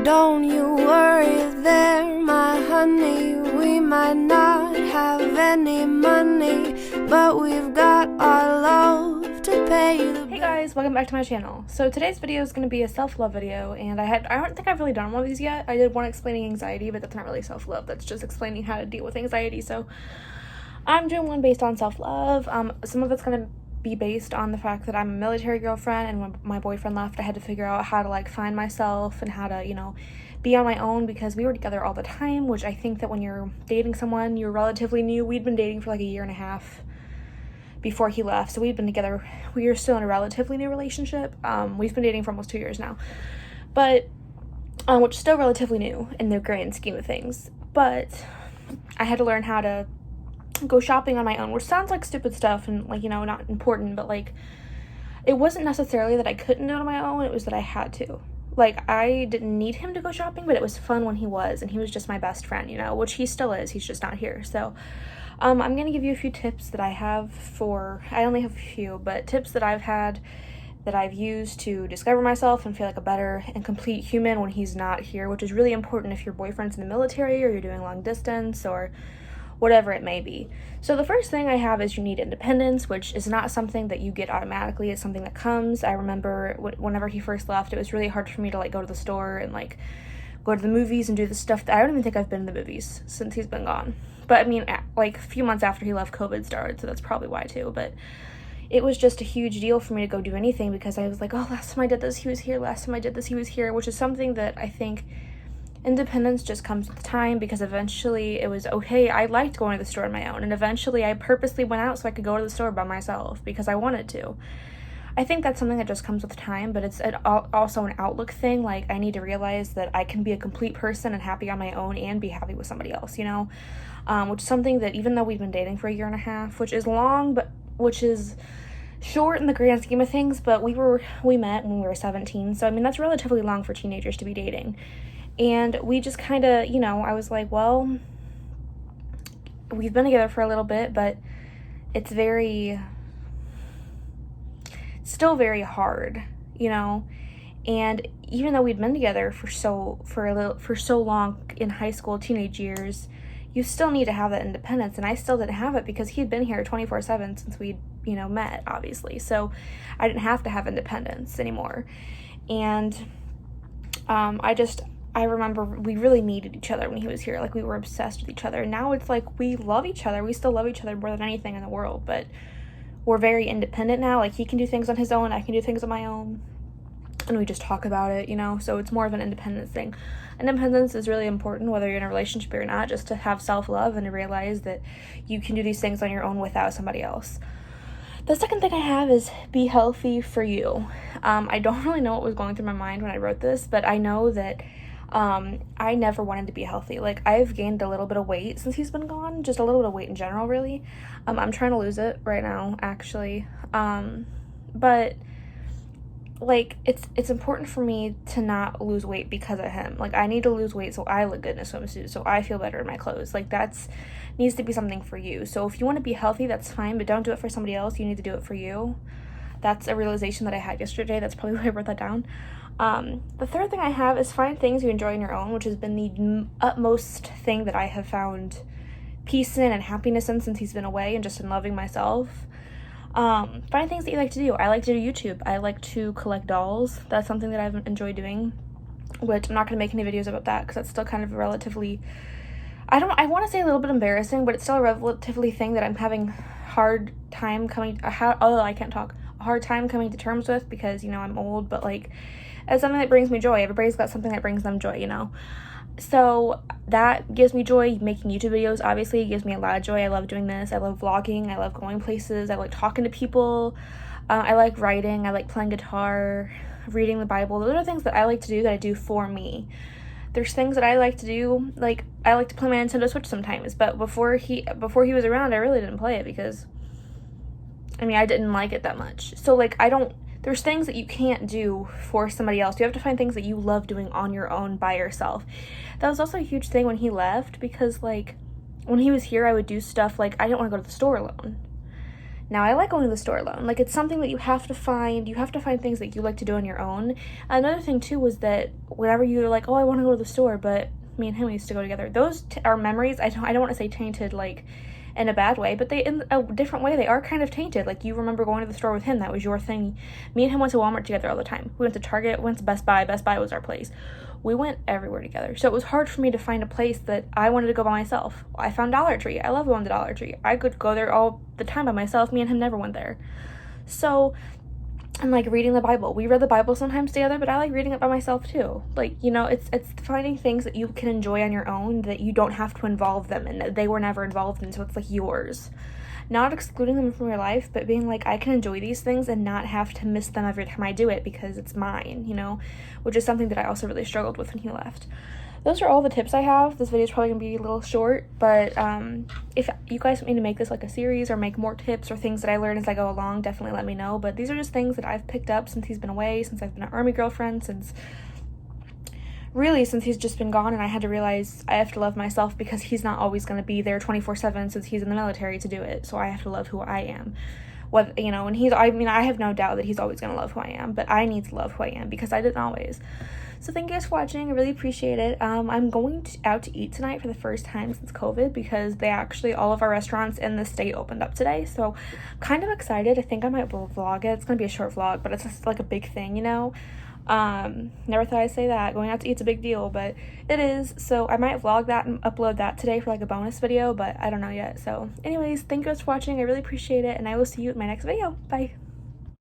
Don't you worry there, my honey. We might not have any money, but we've got our love to pay the Hey guys, welcome back to my channel. So today's video is going to be a self-love video, and I don't think I've really done one of these yet. I did one explaining anxiety, but that's not really self-love. That's just explaining how to deal with anxiety. So I'm doing one based on self-love. Some of it's going to be based on the fact that I'm a military girlfriend, and when my boyfriend left, I had to figure out how to like find myself and how to, be on my own, because we were together all the time, which I think that when you're dating someone, you're relatively new. We'd been dating for like a year and a half before he left, so we'd been together. We are still in a relatively new relationship. We've been dating for almost 2 years now, but which is still relatively new in the grand scheme of things. But I had to learn how to go shopping on my own, which sounds like stupid stuff and like, not important, but like it wasn't necessarily that I couldn't do it on my own, it was that I had to. Like, I didn't need him to go shopping, but it was fun when he was, and he was just my best friend, which he still is. He's just not here. So I'm going to give you a few tips that I have I only have a few, but tips that I've had that I've used to discover myself and feel like a better and complete human when he's not here, which is really important if your boyfriend's in the military or you're doing long distance or whatever it may be. So the first thing I have is you need independence, which is not something that you get automatically. It's something that comes. I remember whenever he first left, it was really hard for me to like go to the store and like go to the movies and do the stuff that I don't even think I've been in the movies since he's been gone. But I mean, like a few months after he left, COVID started, so that's probably why too. But it was just a huge deal for me to go do anything, because I was like, oh, last time I did this, he was here. Last time I did this, he was here, which is something that I think independence just comes with time, because eventually it was okay. I liked going to the store on my own, and eventually I purposely went out so I could go to the store by myself because I wanted to. I think that's something that just comes with time, but it's also an outlook thing. Like, I need to realize that I can be a complete person and happy on my own and be happy with somebody else, which is something that, even though we've been dating for a year and a half, which is long, but which is short in the grand scheme of things, but we met when we were 17, so I mean that's relatively long for teenagers to be dating. And we just kind of, I was like, well, we've been together for a little bit, but it's still very hard, and even though we'd been together for so long in high school, teenage years, you still need to have that independence, and I still didn't have it because he'd been here 24/7 since we'd, met, obviously, so I didn't have to have independence anymore. And I remember we really needed each other when he was here. Like, we were obsessed with each other. And now it's like we love each other. We still love each other more than anything in the world, but we're very independent now. Like, he can do things on his own, I can do things on my own, and we just talk about it, so it's more of an independence thing. Independence is really important whether you're in a relationship or not, just to have self-love and to realize that you can do these things on your own without somebody else. The second thing I have is be healthy for you. I don't really know what was going through my mind when I wrote this, but I know that I never wanted to be healthy. Like, I've gained a little bit of weight since he's been gone, just a little bit of weight in general, really. I'm trying to lose it right now, actually. But like, it's important for me to not lose weight because of him. Like, I need to lose weight so I look good in a swimsuit, so I feel better in my clothes. Like, needs to be something for you. So if you want to be healthy, that's fine, but don't do it for somebody else. You need to do it for you. That's a realization that I had yesterday. That's probably why I wrote that down. The third thing I have is find things you enjoy on your own, which has been the utmost thing that I have found peace in and happiness in since he's been away, and just in loving myself. Find things that you like to do. I like to do YouTube. I like to collect dolls. That's something that I've enjoyed doing, which I'm not going to make any videos about that because that's still kind of a relatively, I want to say a little bit embarrassing, but it's still a relatively thing that I'm having a hard time coming to terms with, because, I'm old, but like, it's something that brings me joy. Everybody's got something that brings them joy, So that gives me joy. Making YouTube videos obviously gives me a lot of joy. I love doing this. I love vlogging. I love going places. I like talking to people. I like writing. I like playing guitar, reading the Bible. Those are things that I like to do that I do for me. There's things that I like to do, like I like to play my Nintendo Switch sometimes, but before he was around, I really didn't play it because I didn't like it that much. So like, there's things that you can't do for somebody else. You have to find things that you love doing on your own by yourself. That was also a huge thing when he left, because like when he was here, I would do stuff like I didn't want to go to the store alone. Now, I like going to the store alone. Like, it's something that you have to find. You have to find things that you like to do on your own. Another thing, too, was that whenever you're like, oh, I want to go to the store, but me and him used to go together. Those are memories. I don't want to say tainted, like, in a bad way, but they, in a different way, they are kind of tainted. Like, you remember going to the store with him. That was your thing. Me and him went to Walmart together all the time. We went to Target, went to Best Buy. Best Buy was our place. We went everywhere together. So it was hard for me to find a place that I wanted to go by myself. I found Dollar Tree. I love going to Dollar Tree. I could go there all the time by myself. Me and him never went there. So, and like reading the Bible. We read the Bible sometimes together, but I like reading it by myself too. Like, you know, it's finding things that you can enjoy on your own, that you don't have to involve them in, that they were never involved in, so it's like yours. Not excluding them from your life, but being like, I can enjoy these things and not have to miss them every time I do it because it's mine, you know, which is something that I also really struggled with when he left. Those are all the tips I have. This video is probably going to be a little short, but if you guys want me to make this like a series or make more tips or things that I learn as I go along, definitely let me know. But these are just things that I've picked up since he's been away, since I've been an army girlfriend, since he's just been gone, and I had to realize I have to love myself because he's not always going to be there 24/7 since he's in the military to do it. So I have to love who I am. Whether, you know, and I have no doubt that he's always going to love who I am, but I need to love who I am because I didn't always. So thank you guys for watching. I really appreciate it. I'm going out to eat tonight for the first time since COVID because all of our restaurants in the state opened up today. So kind of excited. I think I might vlog it. It's going to be a short vlog, but it's just like a big thing, you know? Never thought I'd say that. Going out to eat's a big deal, but it is. So I might vlog that and upload that today for like a bonus video, but I don't know yet. So anyways, thank you guys for watching. I really appreciate it, and I will see you in my next video. Bye.